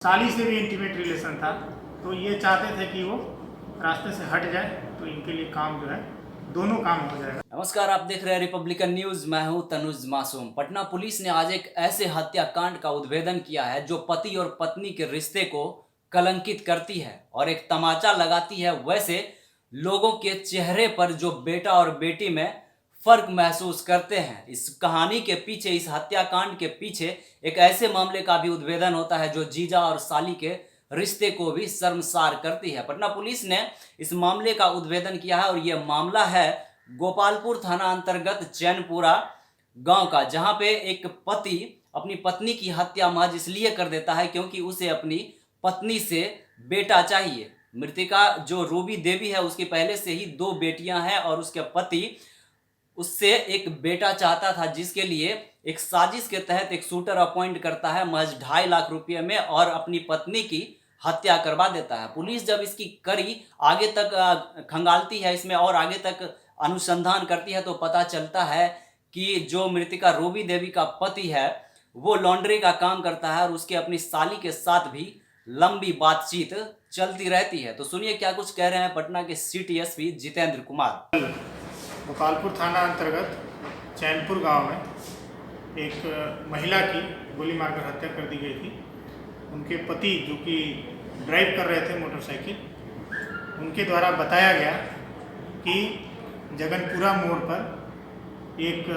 साली से भी इंटीमेट रिलेशन था, तो ये चाहते थे कि वो रास्ते से हट जाए, तो इनके लिए काम जो है दोनों काम हो जाएगा। नमस्कार, आप देख रहे हैं रिपब्लिकन न्यूज। मैं हूं तनुज मासूम। पटना पुलिस ने आज एक ऐसे हत्याकांड का उद्भेदन किया है जो पति और पत्नी के रिश्ते को कलंकित करती है और एक तमाचा लगाती है वैसे लोगों के चेहरे पर जो बेटा और बेटी में फर्क महसूस करते हैं। इस कहानी के पीछे, इस हत्याकांड के पीछे एक ऐसे मामले का भी उद्भेदन होता है जो जीजा और साली के रिश्ते को भी शर्मसार करती है। पटना पुलिस ने इस मामले का उद्भेदन किया है और यह मामला है गोपालपुर थाना अंतर्गत चैनपुरा गांव का, जहां पे एक पति अपनी पत्नी की हत्या महज इसलिए कर देता है क्योंकि उसे अपनी पत्नी से बेटा चाहिए। मृतिका जो रूबी देवी है, उसकी पहले से ही 2 बेटियां हैं और उसके पति उससे एक बेटा चाहता था, जिसके लिए एक साजिश के तहत एक शूटर अपॉइंट करता है महज 2.5 लाख रुपये में और अपनी पत्नी की हत्या करवा देता है। पुलिस जब इसकी कड़ी आगे तक खंगालती है, इसमें और आगे तक अनुसंधान करती है, तो पता चलता है कि जो मृतिका रूबी देवी का पति है वो लॉन्ड्री का काम करता है और उसके अपनी साली के साथ भी लंबी बातचीत चलती रहती है। तो सुनिए क्या कुछ कह रहे हैं पटना के सिटी एसपी जितेंद्र कुमार। गोपालपुर थाना अंतर्गत चैनपुर गांव में एक महिला की गोली मारकर हत्या कर दी गई थी। उनके पति जो कि ड्राइव कर रहे थे मोटरसाइकिल, उनके द्वारा बताया गया कि जगनपुरा मोड़ पर एक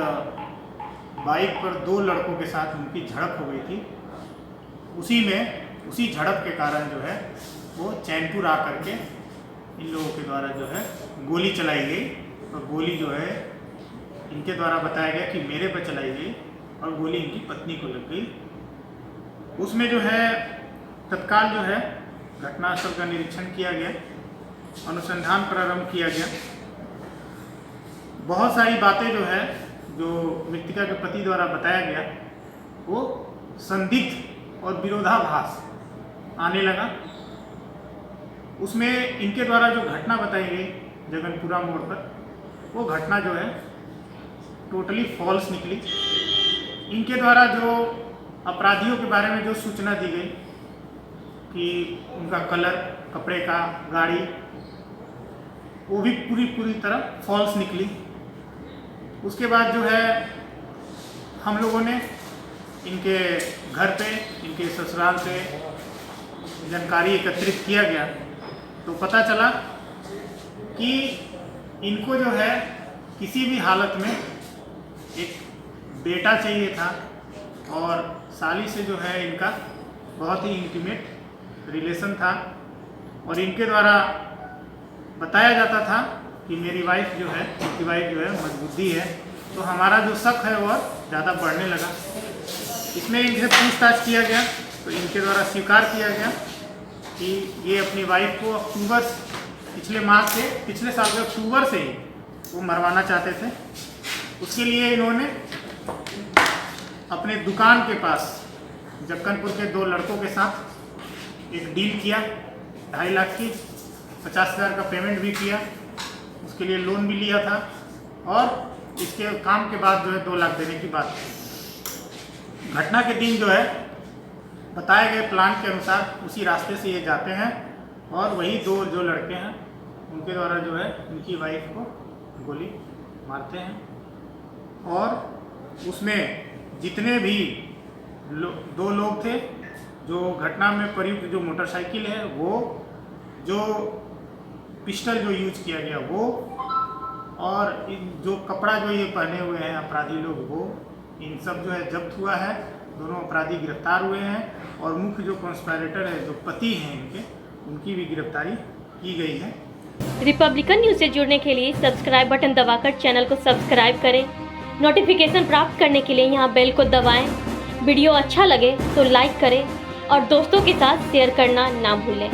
बाइक पर 2 लड़कों के साथ उनकी झड़प हो गई थी। उसी झड़प के कारण जो है वो चैनपुर आकर के इन लोगों के द्वारा जो है गोली चलाई गई और गोली जो है इनके द्वारा बताया गया कि मेरे पर चलाई गई और गोली इनकी पत्नी को लग गई। उसमें जो है तत्काल जो है घटनास्थल का निरीक्षण किया गया, अनुसंधान प्रारंभ किया गया। बहुत सारी बातें जो है जो मृतिका के पति द्वारा बताया गया वो संदिग्ध और विरोधाभास आने लगा। उसमें इनके द्वारा जो घटना बताई गई जगनपुरा मोड़ पर, वो घटना जो है टोटली फॉल्स निकली। इनके द्वारा जो अपराधियों के बारे में जो सूचना दी गई कि उनका कलर, कपड़े का, गाड़ी, वो भी पूरी तरह फॉल्स निकली। उसके बाद जो है हम लोगों ने इनके घर पे, इनके ससुराल पे जानकारी एकत्रित किया गया, तो पता चला कि इनको जो है किसी भी हालत में एक बेटा चाहिए था और साली से जो है इनका बहुत ही इंटीमेट रिलेशन था और इनके द्वारा बताया जाता था कि मेरी वाइफ जो है मजबूती है, तो हमारा जो शक है वह ज़्यादा बढ़ने लगा। इसमें इनसे पूछताछ किया गया तो इनके द्वारा स्वीकार किया गया कि ये अपनी वाइफ को पिछले साल के अक्टूबर से ही वो मरवाना चाहते थे। उसके लिए इन्होंने अपने दुकान के पास जक्कनपुर के 2 लड़कों के साथ एक डील किया, 2.5 लाख की, 50,000 का पेमेंट भी किया, उसके लिए लोन भी लिया था और इसके काम के बाद जो है 2 लाख देने की बात थी। घटना के दिन जो है बताए गए प्लान के अनुसार उसी रास्ते से ये जाते हैं और वही 2 जो लड़के हैं उनके द्वारा जो है उनकी वाइफ को गोली मारते हैं और उसमें जितने भी 2 लोग थे, जो घटना में प्रयुक्त जो मोटरसाइकिल है वो, जो पिस्टल जो यूज किया गया वो, और जो कपड़ा जो ये पहने हुए हैं अपराधी लोग, वो इन सब जो है जब्त हुआ है। दोनों अपराधी गिरफ्तार हुए हैं और मुख्य जो कॉन्स्पायरेटर है, जो पति हैं इनके, उनकी भी गिरफ्तारी की गई है। रिपब्लिकन न्यूज से जुड़ने के लिए सब्सक्राइब बटन दबाकर चैनल को सब्सक्राइब करें। नोटिफिकेशन प्राप्त करने के लिए यहाँ बेल को दबाएं। वीडियो अच्छा लगे तो लाइक करें और दोस्तों के साथ शेयर करना ना भूलें।